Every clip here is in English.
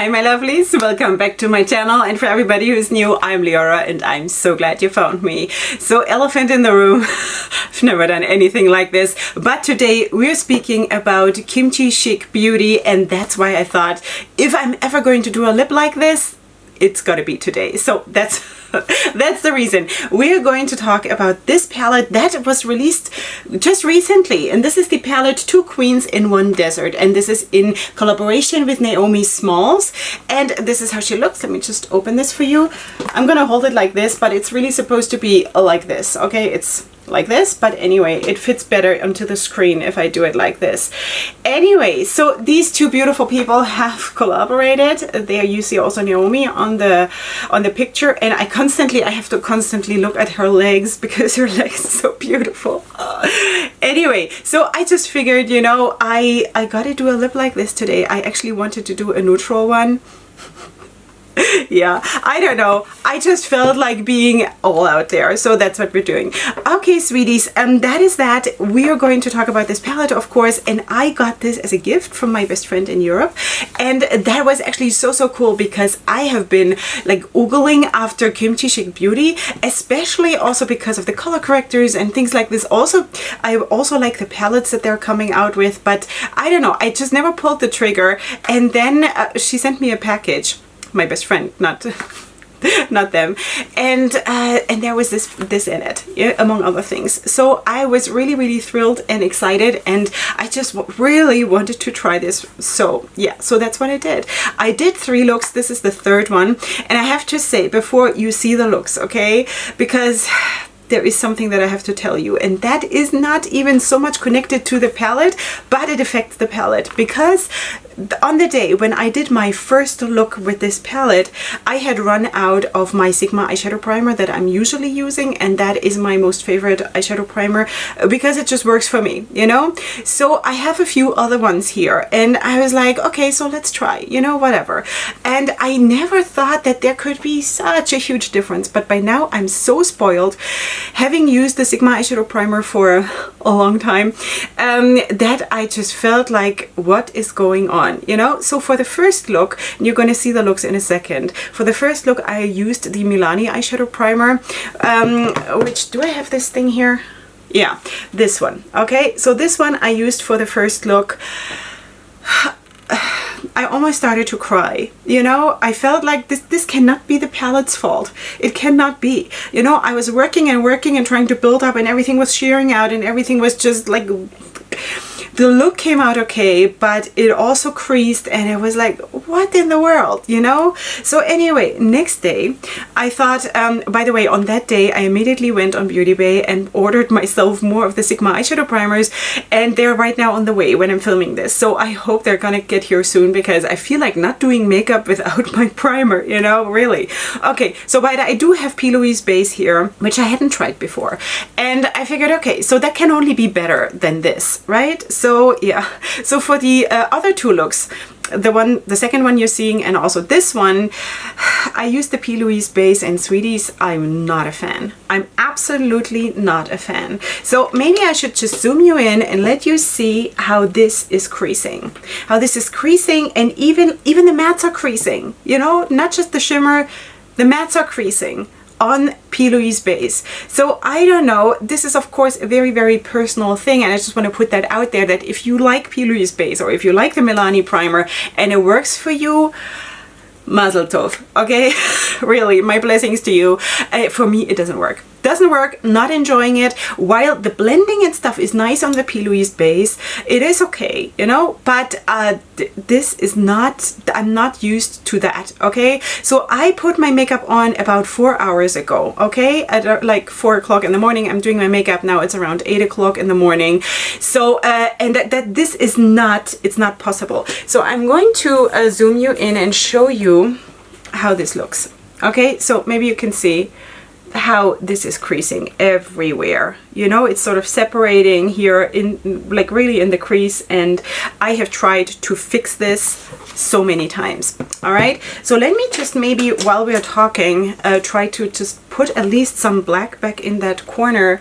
Hi my lovelies, welcome back to my channel, and for everybody who's new, I'm Leorah and I'm so glad you found me. So elephant in the room, I've never done anything like this, but today we're speaking about Kimchi Chic Beauty, and that's why I thought if I'm ever going to do a lip like this, it's gotta be today. So that's the reason. We're going to talk about this palette that was released just recently, and this is the palette Two Queens in One Desert, and this is in collaboration with Naomi Smalls, and this is how she looks. Let me just open this for you. I'm gonna hold it like this, but it's really supposed to be like this, okay? It's like this, but anyway, it fits better onto the screen if I do it like this. Anyway, so these two beautiful people have collaborated. There you see also Naomi on the picture, and I have to constantly look at her legs because her legs are so beautiful. Anyway, so I just figured, you know, I gotta do a lip like this today. I actually wanted to do a neutral one. Yeah, I don't know. I just felt like being all out there. So that's what we're doing. Okay, sweeties, that is that. We are going to talk about this palette, of course, and I got this as a gift from my best friend in Europe. And that was actually so cool because I have been like oogling after Kimchi Chic Beauty, especially also because of the color correctors and things like this. Also, I also like the palettes that they're coming out with, but I don't know. I just never pulled the trigger. And then she sent me a package. My best friend, not them, and there was this in it, yeah, among other things. So I was really thrilled and excited, and I just really wanted to try this. So yeah, so that's what I did. I did 3 looks. This is the 3rd one, and I have to say before you see the looks, okay, because there is something that I have to tell you, and that is not even so much connected to the palette, but it affects the palette, because on the day when I did my first look with this palette, I had run out of my Sigma eyeshadow primer that I'm usually using, and that is my most favorite eyeshadow primer because it just works for me, you know? So I have a few other ones here, and I was like, okay, so let's try, you know, whatever. And I never thought that there could be such a huge difference, but by now I'm so spoiled, having used the Sigma eyeshadow primer for a long time, that I just felt like, what is going on? You know, so for the first look, and you're going to see the looks in a second. For the first look, I used the Milani eyeshadow primer, which, do I have this thing here? Yeah, this one. Okay, so this one I used for the first look. I almost started to cry, you know. I felt like this cannot be the palette's fault. It cannot be, you know. I was working and trying to build up, and everything was shearing out, and everything was just like, the look came out okay, but it also creased, and it was like, what in the world, you know? So anyway, next day, I thought, by the way, on that day, I immediately went on Beauty Bay and ordered myself more of the Sigma eyeshadow primers, and they're right now on the way when I'm filming this. So I hope they're gonna get here soon, because I feel like not doing makeup without my primer, you know, really. Okay, so but I do have P. Louise base here, which I hadn't tried before. And I figured, okay, so that can only be better than this, right? So yeah, so for the other 2 looks, the second one you're seeing, and also this one, I used the P. Louise base, and sweeties, I'm not a fan. I'm absolutely not a fan. So maybe I should just zoom you in and let you see how this is creasing. How this is creasing, and even the mattes are creasing, you know, not just the shimmer, the mattes are creasing on P. Louise base. So I don't know, this is of course a very personal thing, and I just want to put that out there, that if you like P. Louise base, or if you like the Milani primer and it works for you, mazel tov, okay? Really, my blessings to you. For me, it doesn't work. Doesn't work, not enjoying it. While the blending and stuff is nice on the P. Louise base, it is okay, you know, but this is not, I'm not used to that, okay? So I put my makeup on about 4 hours ago, okay? At like 4 o'clock in the morning, I'm doing my makeup now, it's around 8 o'clock in the morning. So, and that this is not, it's not possible. So I'm going to zoom you in and show you how this looks, okay? So maybe you can see how this is creasing everywhere, you know. It's sort of separating here in, like, really in the crease, and I have tried to fix this so many times. All right, so let me just maybe while we're talking try to just put at least some black back in that corner,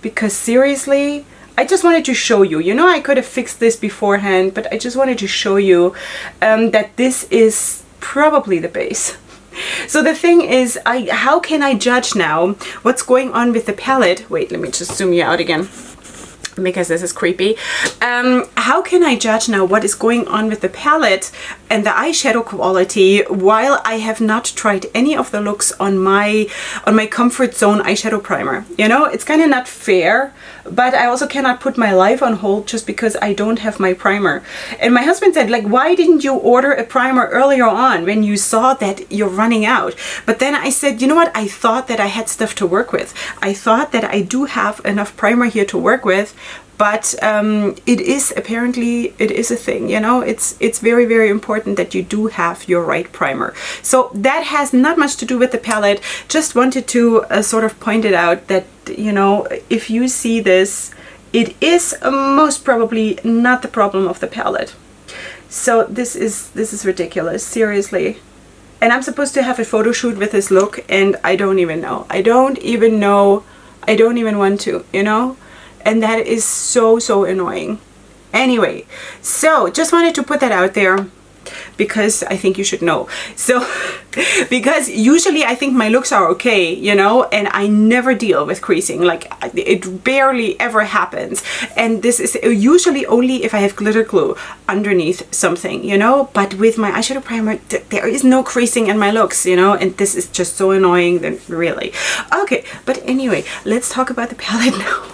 because seriously, I just wanted to show you, you know, I could have fixed this beforehand, but I just wanted to show you that this is probably the base. So the thing is, how can I judge now what's going on with the palette? Wait, let me just zoom you out again, because this is creepy. How can I judge now what is going on with the palette and the eyeshadow quality while I have not tried any of the looks on my comfort zone eyeshadow primer? You know, it's kind of not fair, but I also cannot put my life on hold just because I don't have my primer. And my husband said, like, why didn't you order a primer earlier on when you saw that you're running out? But then I said, you know what? I thought that I had stuff to work with. I thought that I do have enough primer here to work with. But it is a thing, you know. It's very, very important that you do have your right primer. So that has not much to do with the palette. Just wanted to sort of point it out that, you know, if you see this, it is most probably not the problem of the palette. So this is ridiculous, seriously. And I'm supposed to have a photo shoot with this look, and I don't even know. I don't even want to, you know. And that is so, so annoying. Anyway, so just wanted to put that out there because I think you should know. So, because usually I think my looks are okay, you know, and I never deal with creasing. Like, it barely ever happens. And this is usually only if I have glitter glue underneath something, you know. But with my eyeshadow primer, there is no creasing in my looks, you know, and this is just so annoying, then really. Okay, but anyway, let's talk about the palette now.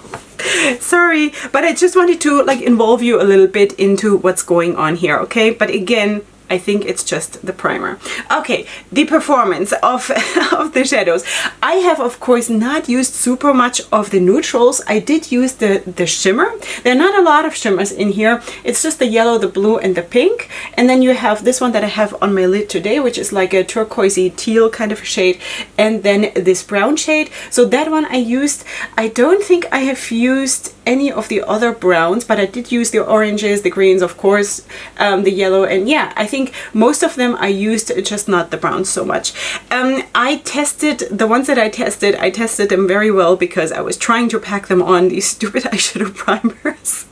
Sorry, but I just wanted to like involve you a little bit into what's going on here, okay? But again, I think it's just the primer. Okay, the performance of, of the shadows. I have, of course, not used super much of the neutrals. I did use the shimmer. There are not a lot of shimmers in here. It's just the yellow, the blue, and the pink. And then you have this one that I have on my lid today, which is like a turquoisey teal kind of shade. And then this brown shade. So that one I used. I don't think I have used any of the other browns, but I did use the oranges, the greens, of course, the yellow, and yeah, I think most of them I used, just not the browns so much. I tested the ones that I tested them very well because I was trying to pack them on these stupid eyeshadow primers.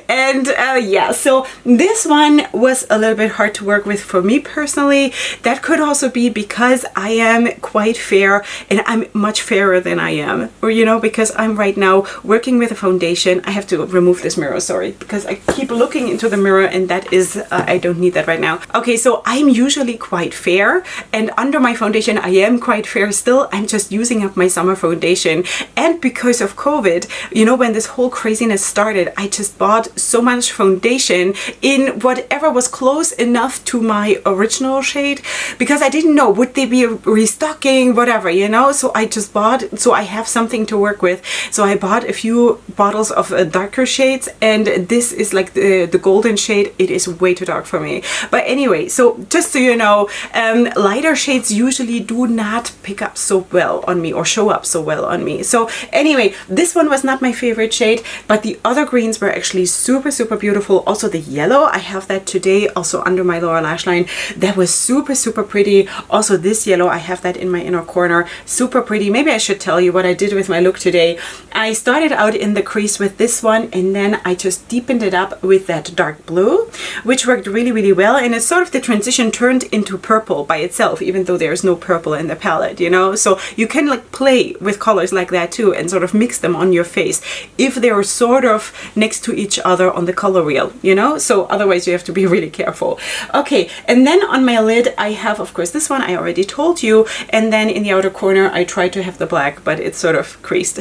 And yeah, so this one was a little bit hard to work with for me personally. That could also be because I am quite fair, and I'm much fairer than I am, or you know, because I'm right now working with a foundation. I have to remove this mirror, sorry, because I keep looking into the mirror, and that is I don't need that right now. Okay, so I'm usually quite fair, and under my foundation I am quite fair still. I'm just using up my summer foundation, and because of COVID, you know, when this whole craziness started, I just bought so much foundation in whatever was close enough to my original shade, because I didn't know would they be restocking, whatever, you know. So I just bought, so I have something to work with. So I bought a few bottles of darker shades, and this is like the golden shade. It is way too dark for me, but anyway, so just so you know, lighter shades usually do not pick up so well on me or show up so well on me. So anyway, this one was not my favorite shade, but the other greens were actually super, super beautiful. Also the yellow, I have that today also under my lower lash line. That was super, super pretty. Also this yellow, I have that in my inner corner, super pretty. Maybe I should tell you what I did with my look today. I started out in the crease with this one, and then I just deepened it up with that dark blue, which worked really, really well. And it's sort of the transition turned into purple by itself, even though there's no purple in the palette, you know. So you can like play with colors like that too, and sort of mix them on your face if they're sort of next to each other on the color wheel, you know. So otherwise you have to be really careful. Okay, and then on my lid I have, of course, this one I already told you, and then in the outer corner I tried to have the black, but it's sort of creased.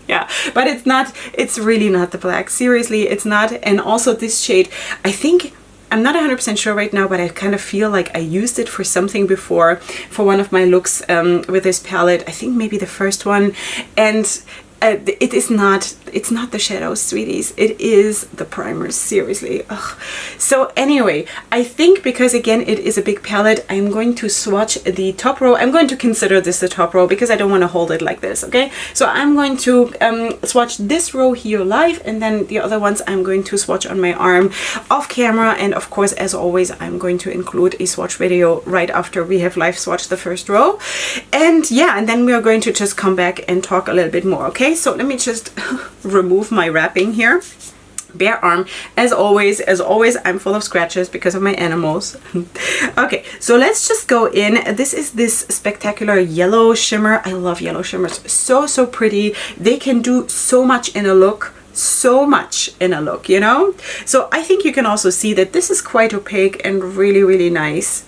Yeah, but it's not, it's really not the black. Seriously, it's not. And also this shade, I think, I'm not 100% sure right now, but I kind of feel like I used it for something before, for one of my looks with this palette. I think maybe the first one. And it is not, it's not the shadows, sweeties. It is the primers, seriously. Ugh. So anyway, I think because again it is a big palette, I'm going to swatch the top row. I'm going to consider this the top row because I don't want to hold it like this, okay? So I'm going to swatch this row here live, and then the other ones I'm going to swatch on my arm off camera. And of course, as always, I'm going to include a swatch video right after we have live swatched the first row. And yeah, and then we are going to just come back and talk a little bit more, okay? So let me just remove my wrapping here, bare arm. As always, I'm full of scratches because of my animals. Okay, so let's just go in. This is this spectacular yellow shimmer. I love yellow shimmers. So pretty. They can do so much in a look. So much in a look, you know? So I think you can also see that this is quite opaque and really nice.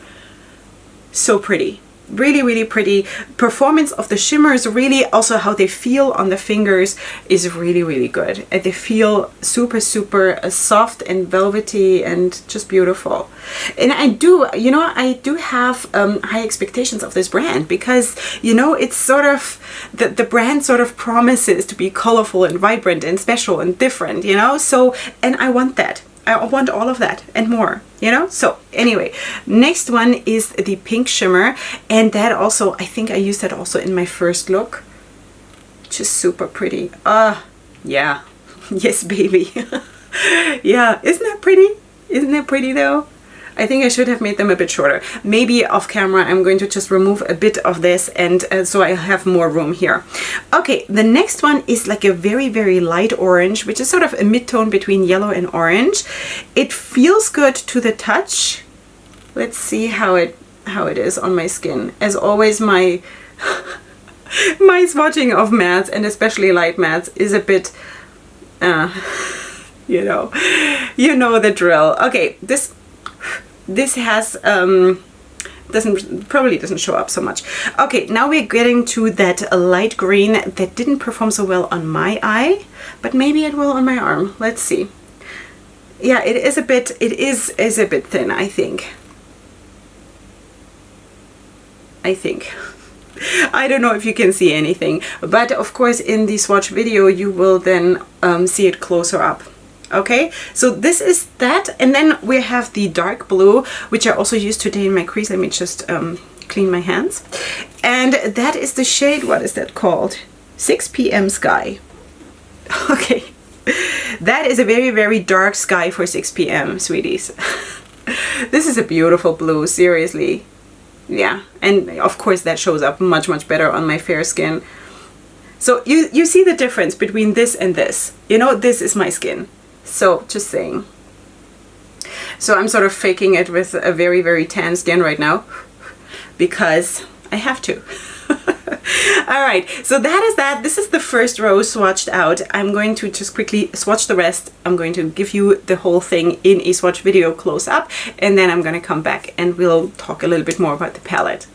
So pretty. Really pretty. Performance of the shimmers, really also how they feel on the fingers is really good. And they feel super soft and velvety and just beautiful. And I do have high expectations of this brand because, you know, it's sort of, the brand sort of promises to be colorful and vibrant and special and different, you know? So, and I want that. I want all of that and more, you know? So anyway, next one is the pink shimmer. And that also, I think I used that also in my first look. Just super pretty. Yeah. Yes, baby. Yeah, isn't that pretty? Isn't that pretty though? I think I should have made them a bit shorter. Maybe off camera I'm going to just remove a bit of this and so I have more room here. Okay, the next one is like a very light orange, which is sort of a mid-tone between yellow and orange. It feels good to the touch. Let's see how it is on my skin. As always, my my swatching of mattes and especially light mattes is a bit you know the drill. Okay, this has probably doesn't show up so much. Okay, now we're getting to that light green that didn't perform so well on my eye, but maybe it will on my arm. Let's see. Yeah, it is a bit thin, I think. I don't know if you can see anything, but of course in the swatch video you will then see it closer up. Okay, so this is that, and then we have the dark blue, which I also used today in my crease. Let me just clean my hands. And that is the shade, what is that called? 6 p.m. Sky. Okay, that is a very dark sky for 6 p.m. sweeties. This is a beautiful blue, seriously. Yeah, and of course that shows up much better on my fair skin. So you see the difference between this and this. You know, this is my skin. So just saying. So I'm sort of faking it with a very tan skin right now because I have to. All right, so that is that. This is the first row swatched out. I'm going to just quickly swatch the rest. I'm going to give you the whole thing in a swatch video close up, and then I'm going to come back and we'll talk a little bit more about the palette.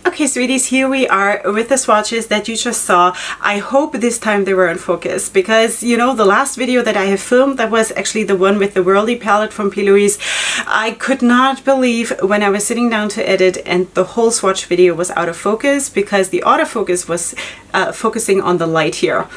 Okay, sweeties, here we are with the swatches that you just saw. I hope this time they were in focus because, you know, the last video that I have filmed, that was actually the one with the Worldy palette from P. Louise. I could not believe when I was sitting down to edit and the whole swatch video was out of focus because the autofocus was focusing on the light here.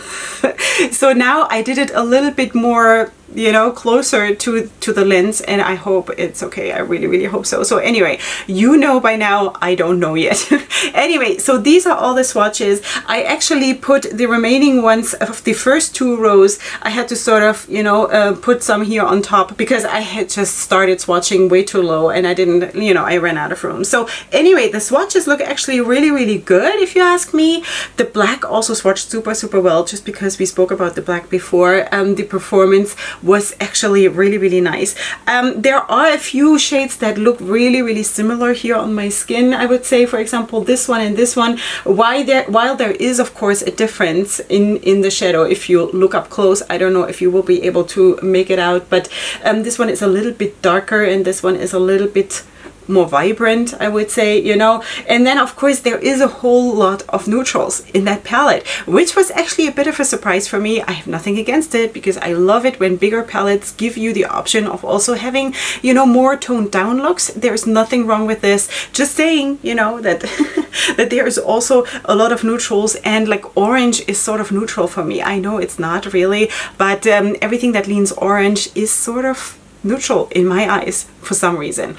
So now I did it a little bit more, you know, closer to the lens, and I hope it's okay. I really hope so. So anyway, you know by now, I don't know yet. Anyway, so these are all the swatches. I actually put the remaining ones of the first two rows. I had to sort of, you know, put some here on top because I had just started swatching way too low and I didn't, you know, I ran out of room. So anyway, the swatches look actually really good if you ask me. The black also swatched super well just because we spoke about the black before. The performance was actually really nice. There are a few shades that look really similar here on my skin. I would say, for example, this one and this one. While there is of course a difference in the shadow, if you look up close, I don't know if you will be able to make it out, but this one is a little bit darker and this one is a little bit more vibrant, I would say, you know. And then of course there is a whole lot of neutrals in that palette, which was actually a bit of a surprise for me. I have nothing against it because I love it when bigger palettes give you the option of also having, you know, more toned down looks. There's nothing wrong with this. Just saying, you know, that that there is also a lot of neutrals, and like orange is sort of neutral for me. I know it's not really, but everything that leans orange is sort of neutral in my eyes for some reason.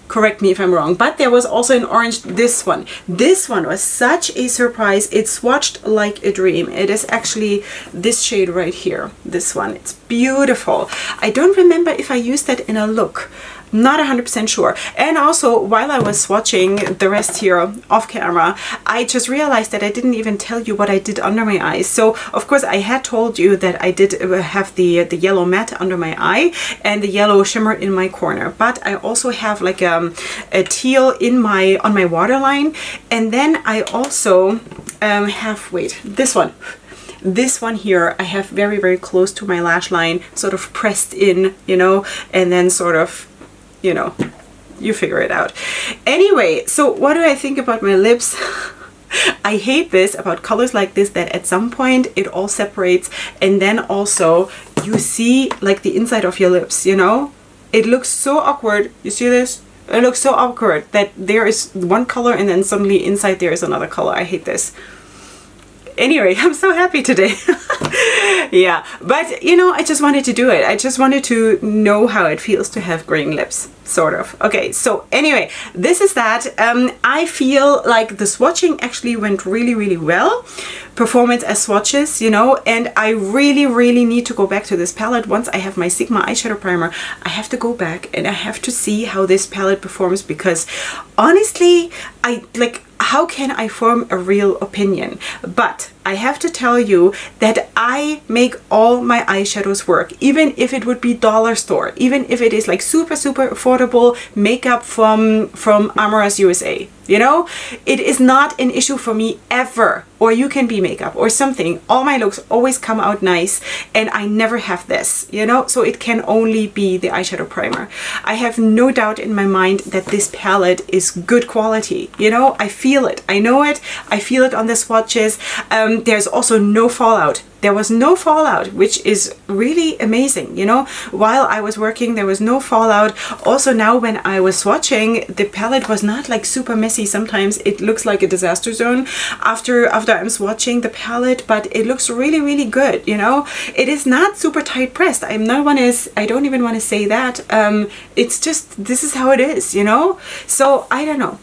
correct me if I'm wrong, but there was also in orange this one. This one was such a surprise. It swatched like a dream. It is actually this shade right here, this one. It's beautiful. I don't remember if I used that in a look. Not 100% sure. And also, while I was swatching the rest here off camera, I just realized that I didn't even tell you what I did under my eyes. So of course I had told you that I did have the yellow matte under my eye and the yellow shimmer in my corner, but I also have like a teal in on my waterline, and then I also have, wait, this one. This one here I have very, very close to my lash line, sort of pressed in, you know, and then sort of, you know, you figure it out. Anyway, so what do I think about my lips? I hate this about colors like this, that at some point it all separates, and then also you see like the inside of your lips, you know? It looks so awkward. You see this? It looks so awkward that there is one color and then suddenly inside there is another color. I hate this. Anyway, I'm so happy today. Yeah, but you know, I just wanted to do it. I just wanted to know how it feels to have green lips, sort of. Okay, so anyway, this is that. I feel like the swatching actually went really, really well. Performance as swatches, you know, and I really, really need to go back to this palette. Once I have my Sigma eyeshadow primer, I have to go back and I have to see how this palette performs, because honestly, how can I form a real opinion? But I have to tell you that I make all my eyeshadows work, even if it would be dollar store, even if it is like super, super affordable makeup from Amoras USA. You know, it is not an issue for me ever. Or You Can Be makeup or something. All my looks always come out nice, and I never have this, you know, so it can only be the eyeshadow primer. I have no doubt in my mind that this palette is good quality, you know, I feel it, I know it, I feel it on the swatches. There's also no fallout. There was no fallout, which is really amazing, you know. While I was working, there was no fallout. Also now when I was swatching, the palette was not like super messy. Sometimes it looks like a disaster zone after I'm swatching the palette, but it looks really, really good, you know. It is not super tight pressed. I don't even want to say that. It's just, this is how it is, you know. So I don't know.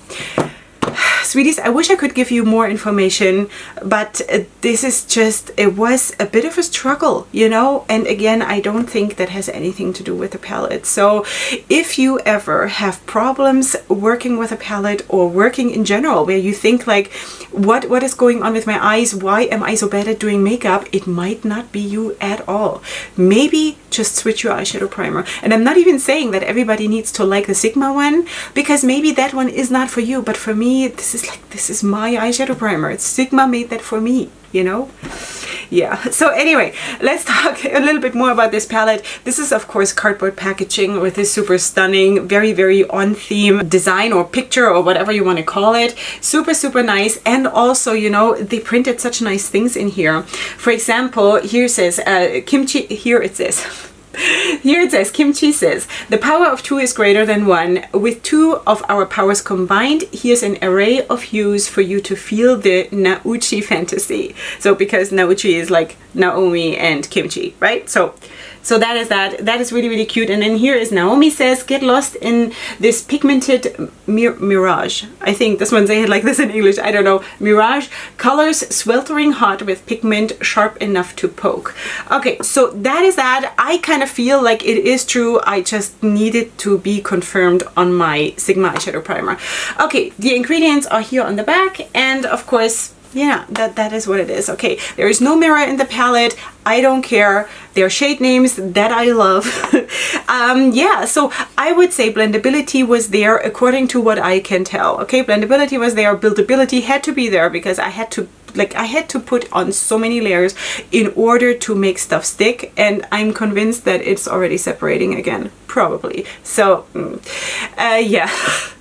Sweeties, I wish I could give you more information, but this is just, it was a bit of a struggle, you know, and again, I don't think that has anything to do with the palette. So if you ever have problems working with a palette or working in general, where you think like, what is going on with my eyes? Why am I so bad at doing makeup? It might not be you at all. Maybe just switch your eyeshadow primer. And I'm not even saying that everybody needs to like the Sigma one, because maybe that one is not for you, but for me, this is my eyeshadow primer. It's Sigma made that for me, you know? Yeah, so anyway, let's talk a little bit more about this palette. This is of course cardboard packaging with this super stunning, very, very on theme design or picture or whatever you want to call it. Super, super nice. And also, you know, they printed such nice things in here. For example, here it says kimchi, here it says here it says, Kimchi says, the power of two is greater than one. With two of our powers combined, here's an array of hues for you to feel the Nauchi fantasy. So because Nauchi is like Naomi and Kimchi, right? So that is that. That is really, really cute. And then here is Naomi says, get lost in this pigmented mirage. I think this one saying it like this in English. I don't know. Mirage. Colors sweltering hot with pigment sharp enough to poke. Okay, so that is that. I kind of feel like it is true. I just needed to be confirmed on my Sigma eyeshadow primer. Okay, the ingredients are here on the back. And of course, yeah, that is what it is. Okay, there is no mirror in the palette. I don't care. They're shade names that I love. Yeah, so I would say blendability was there according to what I can tell. Okay, blendability was there. Buildability had to be there because I had to put on so many layers in order to make stuff stick, and I'm convinced that it's already separating again, probably. So yeah.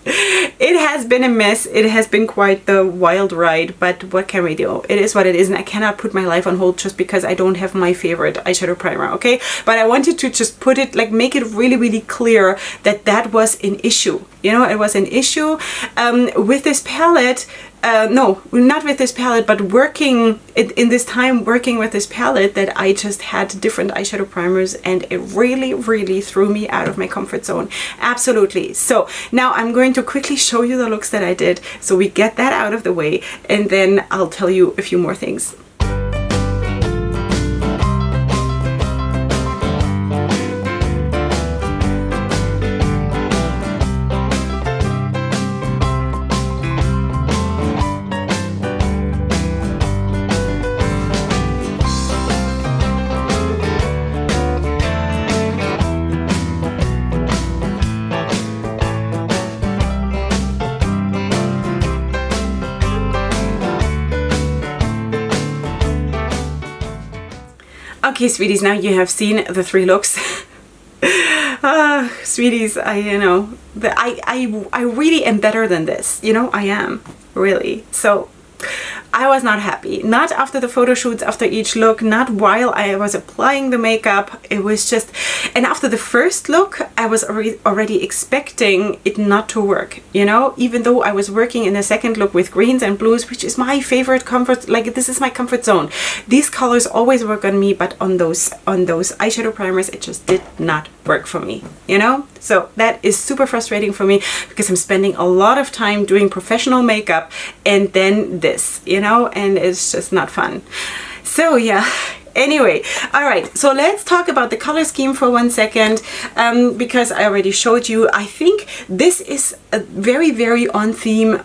It has been a mess. It has been quite the wild ride, but what can we do? It is what it is, and I cannot put my life on hold just because I don't have my favorite eyeshadow primer, okay? But I wanted to just put it, like, make it really, really clear that that was an issue. You know, it was an issue with this palette. No, not with this palette, but working in this time working with this palette, that I just had different eyeshadow primers, and it really, really threw me out of my comfort zone. Absolutely. So now I'm going to quickly show you the looks that I did, so we get that out of the way, and then I'll tell you a few more things. Okay, sweeties, now you have seen the 3 looks. Sweeties, I really am better than this. You know, I am, really. So I was not happy. Not after the photo shoots, after each look, not while I was applying the makeup. It was just, and after the first look, I was already expecting it not to work, you know, even though I was working in the second look with greens and blues, which is my favorite comfort, like this is my comfort zone. These colors always work on me, but on those eyeshadow primers, it just did not work for me, you know? So that is super frustrating for me, because I'm spending a lot of time doing professional makeup and then this, you know, and it's just not fun. So yeah. Anyway, all right, so let's talk about the color scheme for 1 second, because I already showed you. I think this is a very, very on theme,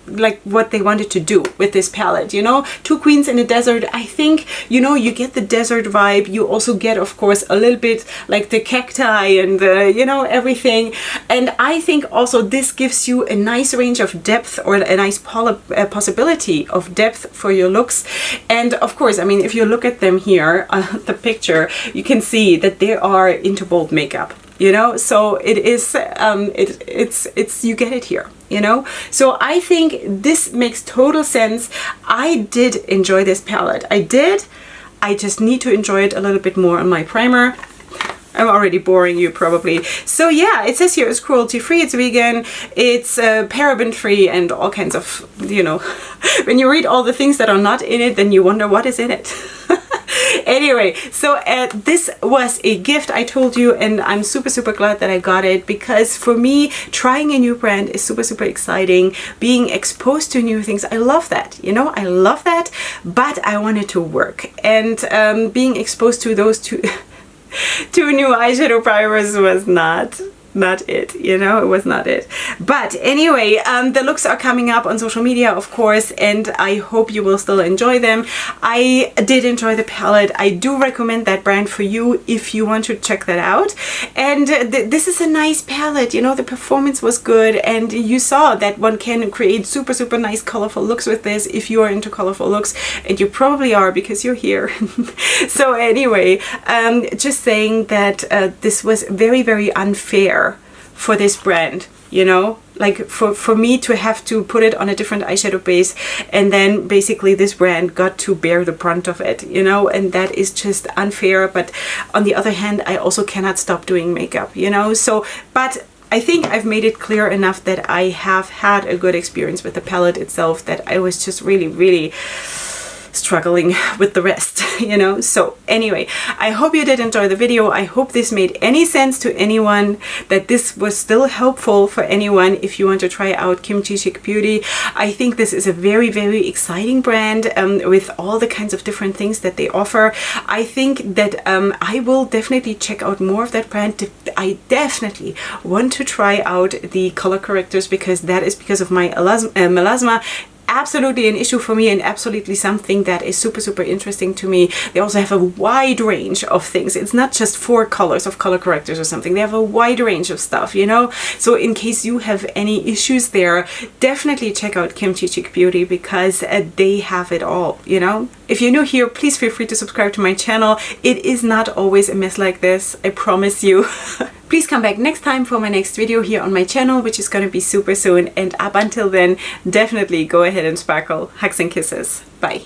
like what they wanted to do with this palette, you know, 2 queens in a desert. I think, you know, you get the desert vibe. You also get, of course, a little bit like the cacti and the, you know, everything. And I think also this gives you a nice range of depth, or a nice possibility of depth for your looks. And of course, I mean, if you look at them here, the picture, you can see that they are into bold makeup. You know, so it is, it's, you get it here, you know? So I think this makes total sense. I did enjoy this palette. I did. I just need to enjoy it a little bit more on my primer. I'm already boring you probably. So yeah, it says here it's cruelty free, it's vegan, it's paraben free, and all kinds of, you know, when you read all the things that are not in it, then you wonder what is in it. Anyway, so this was a gift, I told you, and I'm super, super glad that I got it, because for me, trying a new brand is super, super exciting. Being exposed to new things, I love that, you know, I love that, but I want it to work. And being exposed to those two new eyeshadow primers was not it, you know, it was not it. But anyway, the looks are coming up on social media, of course, and I hope you will still enjoy them. I did enjoy the palette. I do recommend that brand for you if you want to check that out. And this is a nice palette, you know, the performance was good, and you saw that one can create super, super nice colorful looks with this if you are into colorful looks, and you probably are because you're here. So anyway, just saying that this was very, very unfair for this brand, you know, like for me to have to put it on a different eyeshadow base, and then basically this brand got to bear the brunt of it, you know, and that is just unfair. But on the other hand, I also cannot stop doing makeup, you know. So, but I think I've made it clear enough that I have had a good experience with the palette itself, that I was just really, really struggling with the rest, you know. So anyway, I hope you did enjoy the video. I hope this made any sense to anyone, that this was still helpful for anyone if you want to try out Kimchi Chic Beauty. I think this is a very, very exciting brand with all the kinds of different things that they offer. I think that I will definitely check out more of that brand. I definitely want to try out the color correctors, because that is because of my melasma. Absolutely an issue for me, and absolutely something that is super, super interesting to me. They also have a wide range of things. It's not just 4 colors of color correctors or something. They have a wide range of stuff, you know. So in case you have any issues there, definitely check out Kimchi Chic Beauty, because they have it all, you know. If you're new here, please feel free to subscribe to my channel. It is not always a mess like this, I promise you. Please come back next time for my next video here on my channel, which is going to be super soon. And up until then, definitely go ahead and sparkle. Hugs and kisses. Bye.